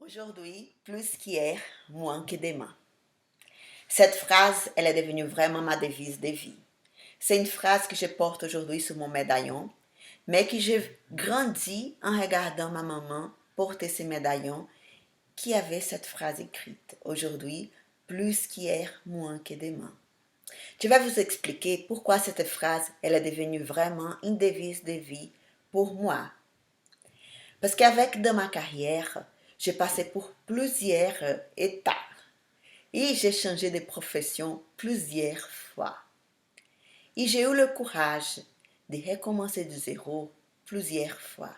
Aujourd'hui, plus qu'hier, moins que demain. Cette phrase, elle est devenue vraiment ma devise de vie. C'est une phrase que je porte aujourd'hui sur mon médaillon, mais que j'ai grandi en regardant ma maman porter ce médaillon qui avait cette phrase écrite. Aujourd'hui, plus qu'hier, moins que demain. Je vais vous expliquer pourquoi cette phrase, elle est devenue vraiment une devise de vie pour moi. Parce qu'avec dans ma carrière, j'ai passé pour plusieurs étapes et j'ai changé de profession plusieurs fois. Et j'ai eu le courage de recommencer de zéro plusieurs fois.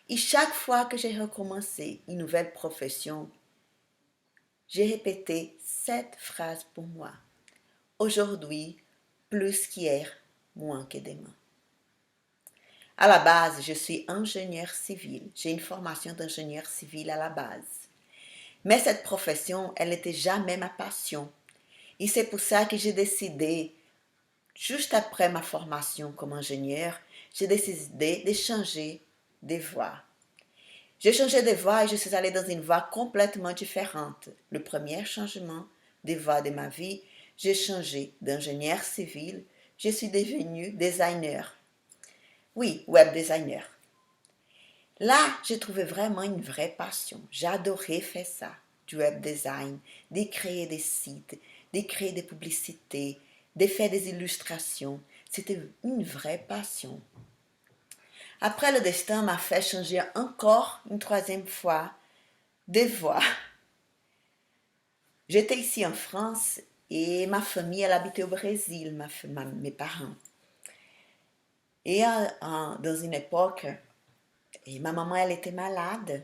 Et chaque fois que j'ai recommencé une nouvelle profession, j'ai répété cette phrase pour moi. Aujourd'hui, plus qu'hier, moins que demain. À la base, je suis ingénieur civil. J'ai une formation d'ingénieur civil à la base. Mais cette profession, elle n'était jamais ma passion. Et c'est pour ça que j'ai décidé, juste après ma formation comme ingénieur, j'ai décidé de changer de voie. J'ai changé de voie et je suis allée dans une voie complètement différente. Le premier changement de voie de ma vie, j'ai changé d'ingénieur civil, je suis devenue designer. Oui, web designer. Là, j'ai trouvé vraiment une vraie passion. J'adorais faire ça, du web design, de créer des sites, de créer des publicités, de faire des illustrations. C'était une vraie passion. Après, le destin m'a fait changer encore une troisième fois de voie. J'étais ici en France et ma famille, elle habitait au Brésil, mes parents. Et dans une époque, ma maman, elle était malade.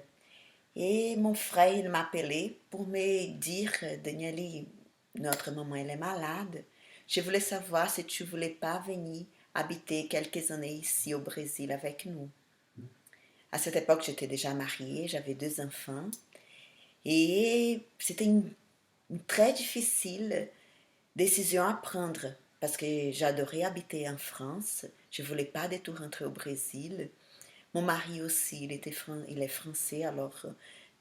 Et mon frère, il m'appelait pour me dire, Danieli, notre maman, elle est malade. Je voulais savoir si tu voulais pas venir habiter quelques années ici au Brésil avec nous. À cette époque, j'étais déjà mariée, j'avais 2 enfants. Et c'était une très difficile décision à prendre parce que j'adorais habiter en France. Je voulais pas du tout rentrer au Brésil. Mon mari aussi, il est français, alors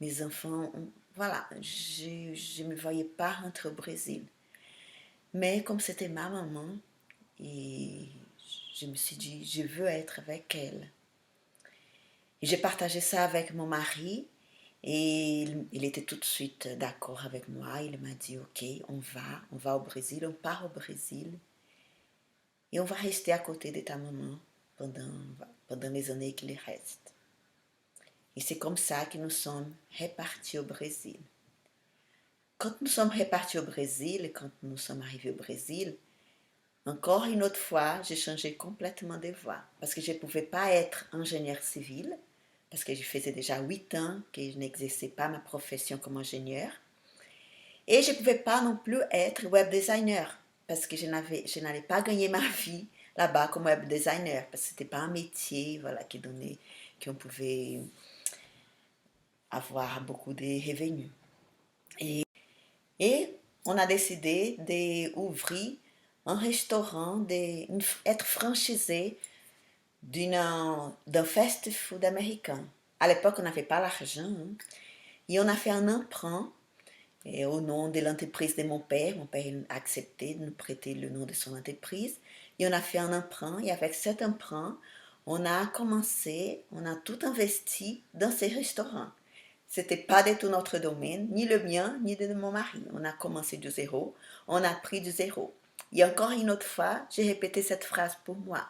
mes enfants, voilà, je ne me voyais pas rentrer au Brésil. Mais comme c'était ma maman, et je me suis dit, je veux être avec elle. Et j'ai partagé ça avec mon mari et il était tout de suite d'accord avec moi. Il m'a dit, ok, on va au Brésil, on part au Brésil et on va rester à côté de ta maman pendant les années qui lui restent. Et c'est comme ça que nous sommes répartis au Brésil. Quand nous sommes répartis au Brésil, quand nous sommes arrivés au Brésil, encore une autre fois, j'ai changé complètement de voie. Parce que je ne pouvais pas être ingénieur civil, parce que je faisais déjà 8 ans que je n'exerçais pas ma profession comme ingénieur. Et je ne pouvais pas non plus être web designer, parce que je n'allais pas gagner ma vie là-bas comme web designer, parce que ce n'était pas un métier voilà, qu'on pouvait avoir beaucoup de revenus. Et on a décidé d'ouvrir un restaurant, d'être franchisé d'un fast-food américain. À l'époque, on n'avait pas l'argent, hein, et on a fait un emprunt au nom de l'entreprise de mon père. Mon père a accepté de nous prêter le nom de son entreprise. Et on a fait un emprunt, et avec cet emprunt, on a commencé, on a tout investi dans ces restaurants. C'était pas du tout notre domaine, ni le mien, ni de mon mari. On a commencé de zéro, on a pris de zéro. Et encore une autre fois, j'ai répété cette phrase pour moi.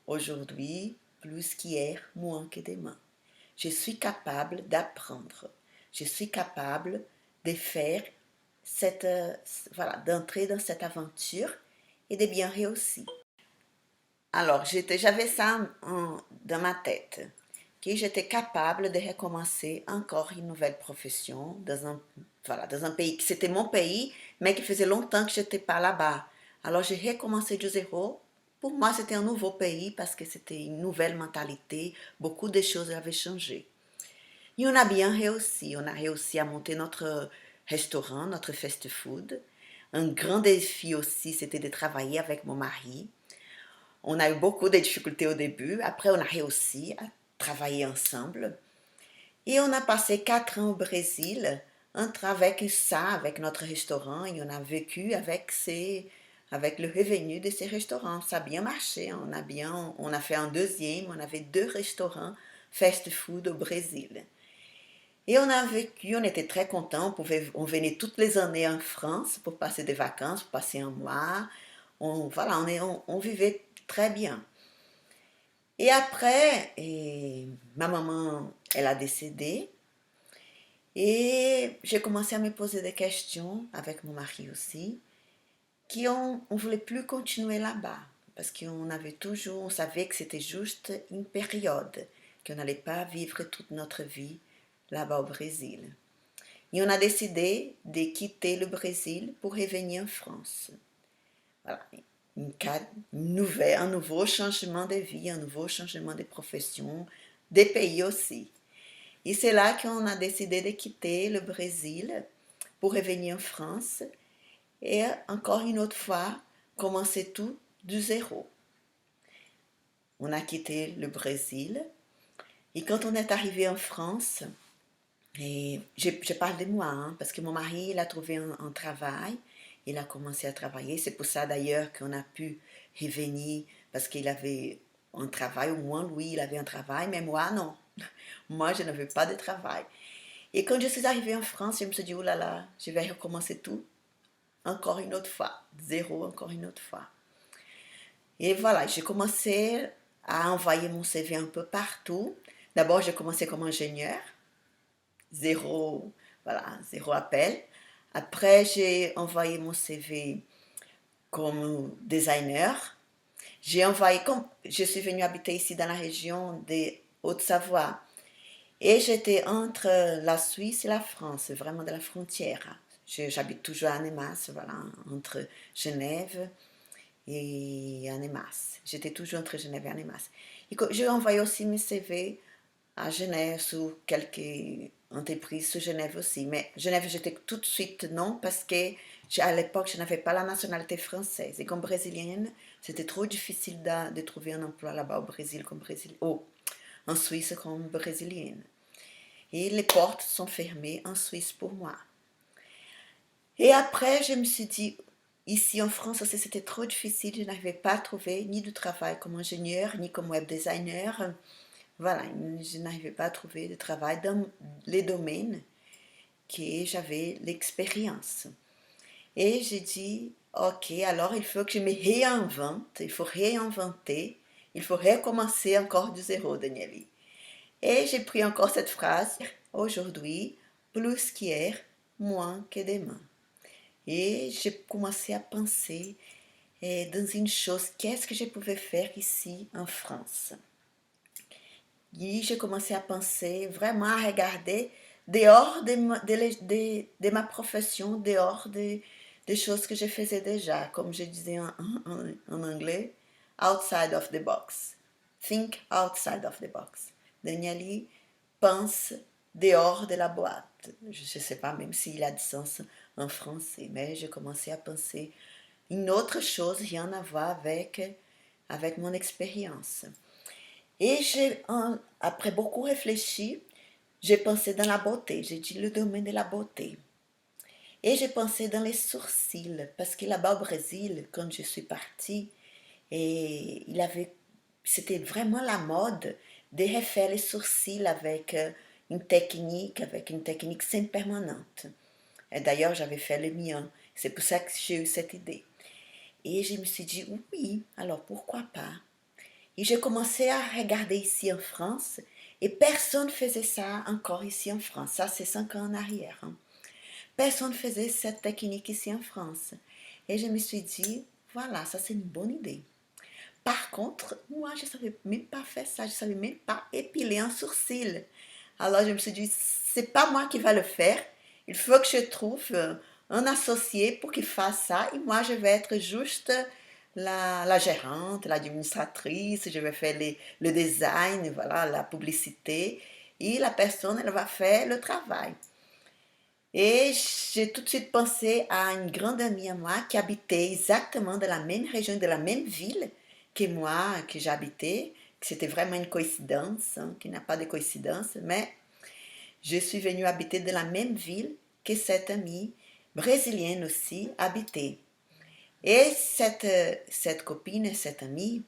Aujourd'hui, plus qu'hier, moins que demain. Je suis capable d'apprendre. Je suis capable de faire d'entrer dans cette aventure et de bien réussir. Alors, j'avais ça dans ma tête, que j'étais capable de recommencer encore une nouvelle profession dans un pays qui c'était mon pays, mais qui faisait longtemps que je n'étais pas là-bas. Alors, j'ai recommencé de zéro. Pour moi, c'était un nouveau pays parce que c'était une nouvelle mentalité. Beaucoup de choses avaient changé. Et on a bien réussi. On a réussi à monter notre restaurant, notre fast-food. Un grand défi aussi, c'était de travailler avec mon mari. On a eu beaucoup de difficultés au début. Après, on a réussi à travailler ensemble. Et on a passé 4 ans au Brésil, avec ça, avec notre restaurant, et on a vécu avec le revenu de ces restaurants. Ça a bien marché, on a fait un deuxième, on avait 2 restaurants fast-food au Brésil. Et on a vécu, on était très contents, on venait toutes les années en France pour passer des vacances, pour passer un mois. Voilà, on vivait très bien. Et après, ma maman, elle a décédé. Et j'ai commencé à me poser des questions, avec mon mari aussi, qu'on ne voulait plus continuer là-bas. Parce on savait que c'était juste une période, qu'on n'allait pas vivre toute notre vie là-bas au Brésil. Et on a décidé de quitter le Brésil pour revenir en France. Voilà, un nouveau changement de vie, un nouveau changement de profession, des pays aussi. Et c'est là qu'on a décidé de quitter le Brésil pour revenir en France et encore une autre fois commencer tout du zéro. On a quitté le Brésil et quand on est arrivé en France, et je parle de moi, hein, parce que mon mari il a trouvé un travail, il a commencé à travailler, c'est pour ça d'ailleurs qu'on a pu revenir, parce qu'il avait un travail, au moins lui il avait un travail, mais moi non, moi je n'avais pas de travail. Et quand je suis arrivée en France, je me suis dit, oh là là, je vais recommencer tout encore une autre fois, zéro encore une autre fois. Et voilà, j'ai commencé à envoyer mon CV un peu partout. D'abord, j'ai commencé comme ingénieur, zéro, voilà, zéro appel. Après, j'ai envoyé mon CV comme designer. Comme je suis venue habiter ici dans la région de Haute-Savoie, et j'étais entre la Suisse et la France, vraiment de la frontière. J'habite toujours à Annemasse, voilà, entre Genève et Annemasse. J'étais toujours entre Genève et Annemasse. J'ai envoyé aussi mes CV à Genève, sous quelques entreprises sous Genève aussi. Mais Genève, j'étais tout de suite non, parce que à l'époque, je n'avais pas la nationalité française. Et comme brésilienne, c'était trop difficile de trouver un emploi là-bas au Brésil comme brésilienne. Oh, en Suisse comme brésilienne. Et les portes sont fermées en Suisse pour moi. Et après, je me suis dit, ici en France aussi, c'était trop difficile. Je n'arrivais pas à trouver ni de travail comme ingénieur, ni comme web designer. Voilà, je n'arrivais pas à trouver de travail dans les domaines que j'avais l'expérience. Et j'ai dit, ok, alors il faut que je me réinvente, il faut réinventer, il faut recommencer encore du zéro, Danieli. Et j'ai pris encore cette phrase, aujourd'hui, plus qu'hier, moins que demain. Et j'ai commencé à penser dans une chose, qu'est-ce que je pouvais faire ici en France? Et j'ai commencé à penser, vraiment à regarder dehors de ma profession, dehors des choses que je faisais déjà, comme je disais en anglais, outside of the box. Think outside of the box. Danieli pense dehors de la boîte. Je ne sais pas même s'il a du sens en français, mais j'ai commencé à penser une autre chose, rien à voir avec mon expérience. Et après beaucoup réfléchi, j'ai pensé dans la beauté, j'ai dit le domaine de la beauté. Et j'ai pensé dans les sourcils, parce que là-bas au Brésil, quand je suis partie, c'était vraiment la mode de refaire les sourcils avec une technique semi-permanente. Et d'ailleurs, j'avais fait le mien, c'est pour ça que j'ai eu cette idée. Et je me suis dit, oui, alors pourquoi pas? Et j'ai commencé à regarder ici en France, et personne ne faisait ça encore ici en France. Ça, c'est 5 ans en arrière. Hein. Personne ne faisait cette technique ici en France. Et je me suis dit, voilà, ça c'est une bonne idée. Par contre, moi, je ne savais même pas faire ça. Je ne savais même pas épiler un sourcil. Alors, je me suis dit, c'est pas moi qui va le faire. Il faut que je trouve un associé pour qu'il fasse ça. Et moi, je vais être juste la gérante, l'administratrice. Je vais faire le design, voilà, la publicité. Et la personne, elle va faire le travail. Et j'ai tout de suite pensé à une grande amie à moi qui habitait exactement dans la même région, de la même ville que moi, que j'habitais. C'était vraiment une coïncidence, hein, qui n'a pas de coïncidence, mais je suis venue habiter dans la même ville que cette amie brésilienne aussi habitait. Et cette copine, cette amie,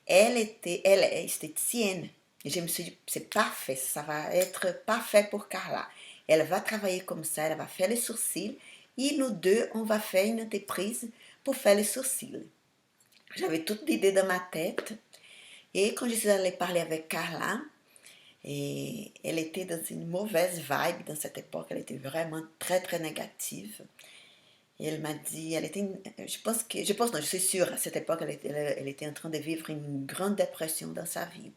elle est esthéticienne. Et je me suis dit, c'est parfait, ça va être parfait pour Carla. Elle va travailler comme ça, elle va faire les sourcils. Et nous deux, on va faire une entreprise pour faire les sourcils. J'avais toute l'idée dans ma tête. Et quand je suis allée parler avec Carla, et elle était dans une mauvaise vibe dans cette époque, elle était vraiment très très négative. Et elle m'a dit, je pense, non, je suis sûre, à cette époque, elle était en train de vivre une grande dépression dans sa vie.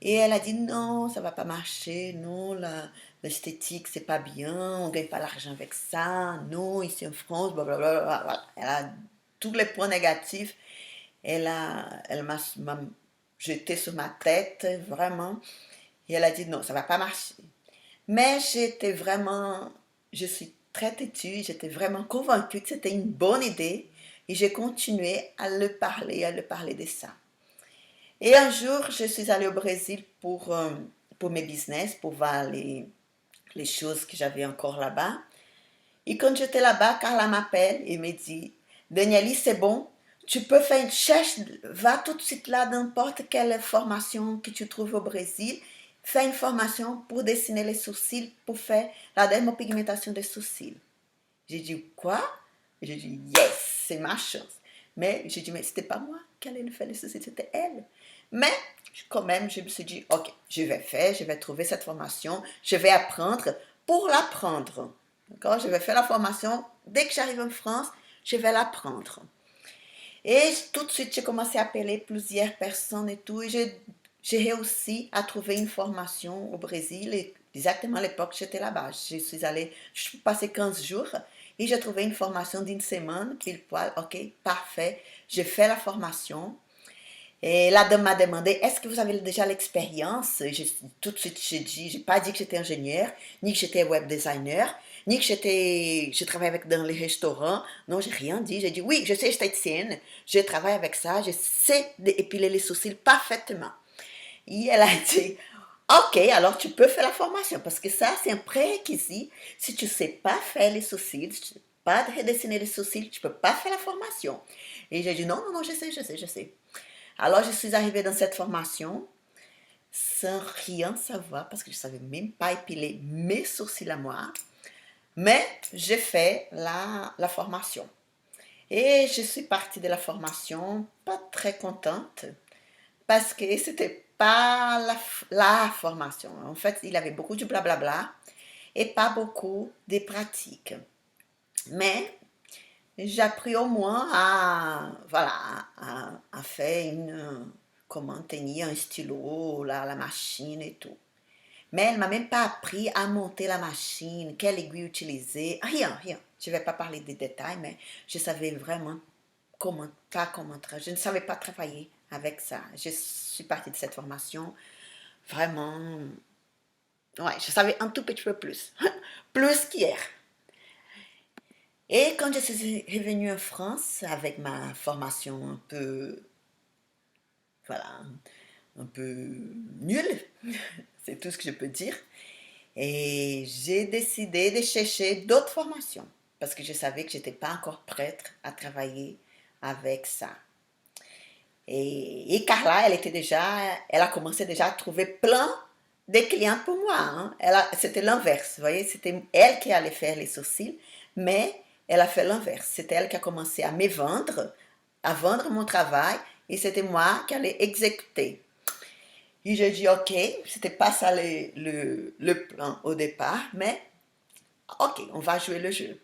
Et elle a dit, non, ça va pas marcher, non, l'esthétique, c'est pas bien, on gagne pas l'argent avec ça, non, ici en France, blablabla. Voilà. Elle a tous les points négatifs, elle m'a jeté sur ma tête, vraiment, et elle a dit, non, ça va pas marcher. Mais je suis très têtue, j'étais vraiment convaincue que c'était une bonne idée et j'ai continué à le parler de ça. Et un jour, je suis allée au Brésil pour mes business, pour voir les choses que j'avais encore là-bas. Et quand j'étais là-bas, Carla m'appelle et me dit, Danieli, c'est bon, tu peux faire une cherche, va tout de suite là, n'importe quelle formation que tu trouves au Brésil, fais une formation pour dessiner les sourcils, pour faire la dermopigmentation des sourcils. J'ai dit, quoi? J'ai dit, yes, c'est ma chance. Mais j'ai dit, mais c'était pas moi qui allait le faire les sourcils, c'était elle. Mais quand même, je me suis dit, ok, je vais trouver cette formation, je vais apprendre pour l'apprendre. D'accord? Je vais faire la formation. Dès que j'arrive en France, je vais l'apprendre. Et tout de suite, j'ai commencé à appeler plusieurs personnes et tout. Et j'ai réussi à trouver une formation au Brésil. Et exactement à l'époque, j'étais là-bas. Je suis passé 15 jours et j'ai trouvé une formation d'une semaine, pile poil. Ok, parfait. J'ai fait la formation. Et la dame m'a demandé, est-ce que vous avez déjà l'expérience? Tout de suite, j'ai pas dit que j'étais ingénieur, ni que j'étais web designer, ni que je travaillais dans les restaurants. Non, j'ai rien dit. J'ai dit, oui, je sais esthéticienne, je travaille avec ça, je sais épiler les sourcils parfaitement. Et elle a dit, ok, alors tu peux faire la formation, parce que ça, c'est un prérequis. Si tu sais pas faire les sourcils, si tu sais pas redessiner les sourcils, tu peux pas faire la formation. Et j'ai dit, non, non, non, je sais. Alors, je suis arrivée dans cette formation sans rien savoir parce que je ne savais même pas épiler mes sourcils à moi. Mais j'ai fait la formation. Et je suis partie de la formation pas très contente parce que c'était pas la formation. En fait, il y avait beaucoup de blablabla et pas beaucoup de pratiques. Mais j'ai appris au moins à faire comment tenir un stylo, la machine et tout. Mais elle m'a même pas appris à monter la machine, quelle aiguille utiliser, rien, rien. Je vais pas parler des détails, mais je savais vraiment je ne savais pas travailler avec ça. Je suis partie de cette formation vraiment, ouais, je savais un tout petit peu plus, plus qu'hier. Et quand je suis revenue en France avec ma formation un peu, voilà, un peu nulle, c'est tout ce que je peux dire, et j'ai décidé de chercher d'autres formations parce que je savais que je n'étais pas encore prête à travailler avec ça. Et Carla, elle a commencé déjà à trouver plein de clients pour moi. Hein. C'était l'inverse, vous voyez, c'était elle qui allait faire les sourcils, mais elle a fait l'inverse. C'était elle qui a commencé à vendre mon travail, et c'était moi qui allais exécuter. Et j'ai dit, ok, c'était pas ça le plan au départ, mais ok, on va jouer le jeu.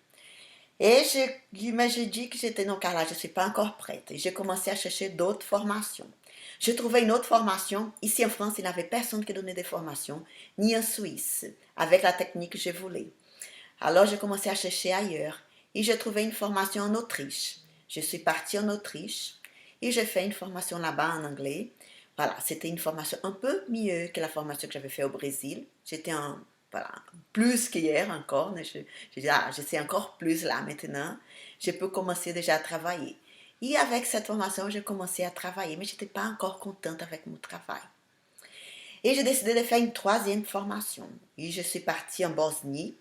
Et j'ai dit que j'étais non, Carla, je ne suis pas encore prête. Et j'ai commencé à chercher d'autres formations. J'ai trouvé une autre formation. Ici en France, il n'y avait personne qui donnait des formations, ni en Suisse, avec la technique que je voulais. Alors j'ai commencé à chercher ailleurs. Et j'ai trouvé une formation en Autriche. Je suis partie en Autriche et j'ai fait une formation là-bas en anglais. Voilà, c'était une formation un peu mieux que la formation que j'avais faite au Brésil. J'étais en, voilà, plus qu'hier encore. Je dis, je sais encore plus là maintenant. Je peux commencer déjà à travailler. Et avec cette formation, j'ai commencé à travailler, mais je n'étais pas encore contente avec mon travail. Et j'ai décidé de faire une troisième formation. Et je suis partie en Bosnie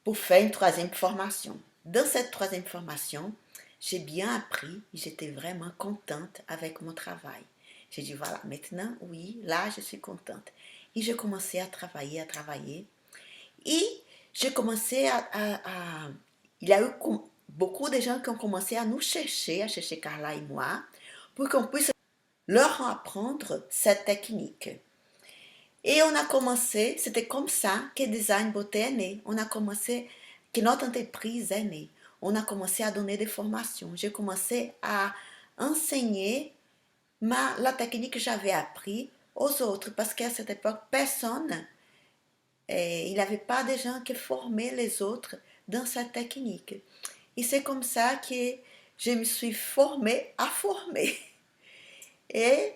pour faire une troisième formation. Dans cette troisième formation, j'ai bien appris, j'étais vraiment contente avec mon travail. J'ai dit, voilà, maintenant, oui, là, je suis contente. Et j'ai commencé à travailler, à travailler. Et j'ai commencé il y a eu beaucoup de gens qui ont commencé à chercher Carla et moi, pour qu'on puisse leur apprendre cette technique. Et on a commencé, c'était comme ça que Design Beauté est né. On a commencé, que notre entreprise est née. On a commencé à donner des formations. J'ai commencé à enseigner la technique que j'avais appris aux autres, parce qu'à cette époque, personne, il n'y avait pas de gens qui formaient les autres dans cette technique. Et c'est comme ça que je me suis formée à former. Et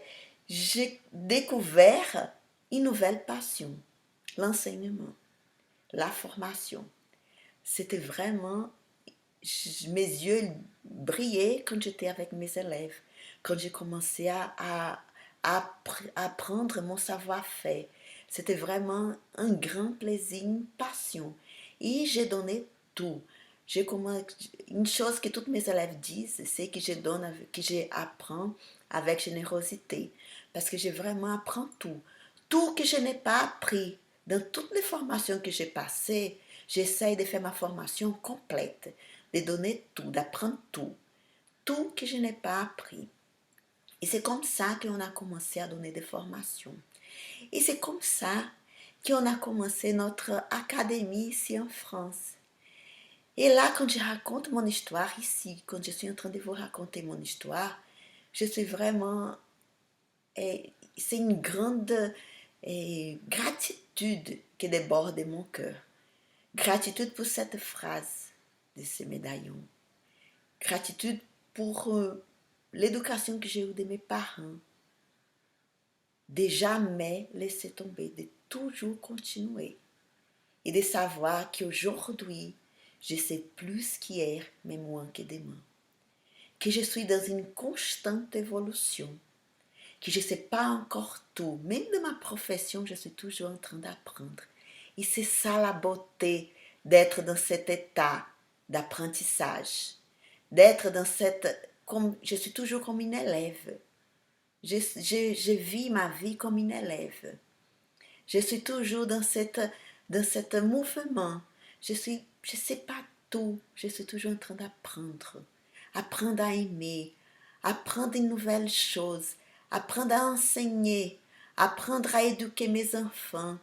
j'ai découvert une nouvelle passion, l'enseignement, la formation. C'était vraiment, mes yeux brillaient quand j'étais avec mes élèves, quand j'ai commencé à apprendre mon savoir-faire. C'était vraiment un grand plaisir, une passion. Et j'ai donné tout. Une chose que tous mes élèves disent, c'est que que j'apprends avec générosité. Parce que j'ai vraiment appris tout. Tout que je n'ai pas appris dans toutes les formations que j'ai passées, j'essaye de faire ma formation complète, de donner tout, d'apprendre tout. Tout que je n'ai pas appris. Et c'est comme ça qu'on a commencé à donner des formations. Et c'est comme ça qu'on a commencé notre académie ici en France. Et là, quand je raconte mon histoire ici, quand je suis en train de vous raconter mon histoire, je suis vraiment... c'est une grande gratitude qui déborde de mon cœur. Gratitude pour cette phrase de ce médaillon. Gratitude pour l'éducation que j'ai eue de mes parents. De jamais laisser tomber, de toujours continuer. Et de savoir qu'aujourd'hui, je sais plus qu'hier, mais moins que demain. Que je suis dans une constante évolution. Que je ne sais pas encore tout. Même de ma profession, je suis toujours en train d'apprendre. Et c'est ça la beauté d'être dans cet état d'apprentissage. D'être dans cette... je suis toujours comme une élève. Je vis ma vie comme une élève. Je suis toujours dans cet mouvement. Je sais pas tout. Je suis toujours en train d'apprendre. Apprendre à aimer. Apprendre une nouvelle chose. Apprendre à enseigner. Apprendre à éduquer mes enfants.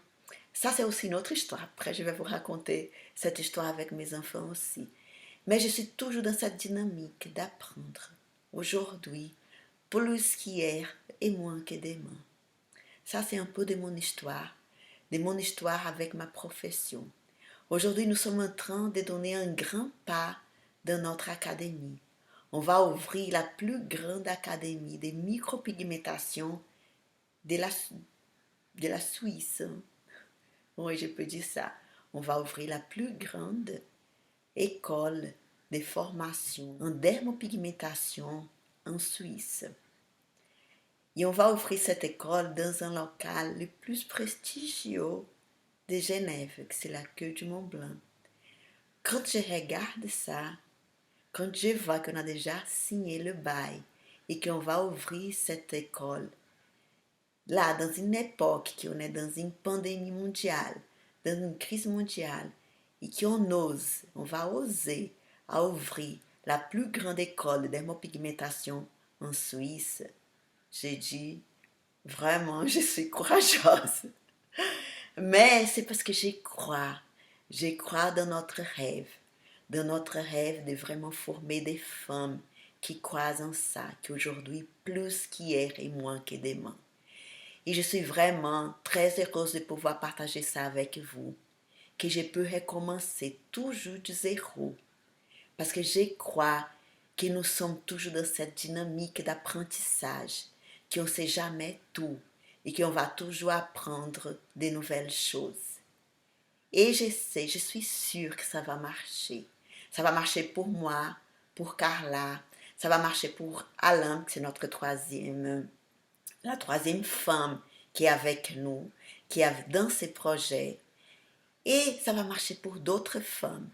Ça, c'est aussi une autre histoire. Après, je vais vous raconter cette histoire avec mes enfants aussi. Mais je suis toujours dans cette dynamique d'apprendre. Aujourd'hui, plus qu'hier et moins que demain. Ça, c'est un peu de mon histoire avec ma profession. Aujourd'hui, nous sommes en train de donner un grand pas dans notre académie. On va ouvrir la plus grande académie de micropigmentation de la Suisse. Oui, je peux dire ça. On va ouvrir la plus grande école de formation en dermopigmentation en Suisse. Et on va ouvrir cette école dans un local le plus prestigieux de Genève, que c'est la Queue du Mont Blanc. Quand je regarde ça, quand je vois qu'on a déjà signé le bail et qu'on va ouvrir cette école, là, dans une époque qu'on est dans une pandémie mondiale, dans une crise mondiale, et on va oser à ouvrir la plus grande école de dermopigmentation en Suisse, j'ai dit, vraiment, je suis courageuse. Mais c'est parce que j'y crois. J'y crois dans notre rêve. Dans notre rêve de vraiment former des femmes qui croient en ça, qu'aujourd'hui, plus qu'hier et moins que demain. Et je suis vraiment très heureuse de pouvoir partager ça avec vous. Que je peux recommencer toujours de zéro. Parce que je crois que nous sommes toujours dans cette dynamique d'apprentissage, qu'on ne sait jamais tout et qu'on va toujours apprendre de nouvelles choses. Et je suis sûre que ça va marcher. Ça va marcher pour moi, pour Carla, ça va marcher pour Alain, c'est la troisième femme qui est avec nous, qui est dans ces projets. Et ça va marcher pour d'autres femmes.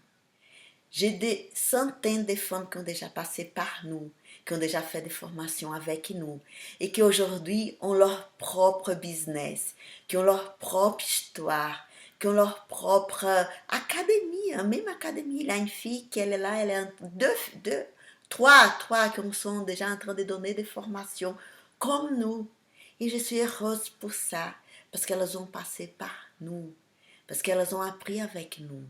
J'ai des centaines de femmes qui ont déjà passé par nous, qui ont déjà fait des formations avec nous et qui aujourd'hui ont leur propre business, qui ont leur propre histoire, qui ont leur propre académie, hein, même académie. Il y a une fille qui elle est là, elle est trois qui sont déjà en train de donner des formations comme nous. Et je suis heureuse pour ça, parce qu'elles ont passé par nous, parce qu'elles ont appris avec nous.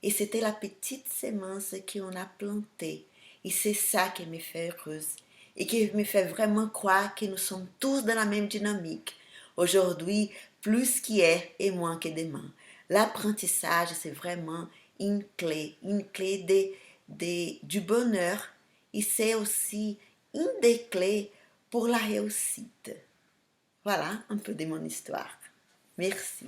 Et c'était la petite semence qu'on a plantée. Et c'est ça qui me fait heureuse. Et qui me fait vraiment croire que nous sommes tous dans la même dynamique. Aujourd'hui, plus qu'hier et moins que demain. L'apprentissage, c'est vraiment une clé du bonheur. Et c'est aussi une des clés pour la réussite. Voilà un peu de mon histoire. Merci.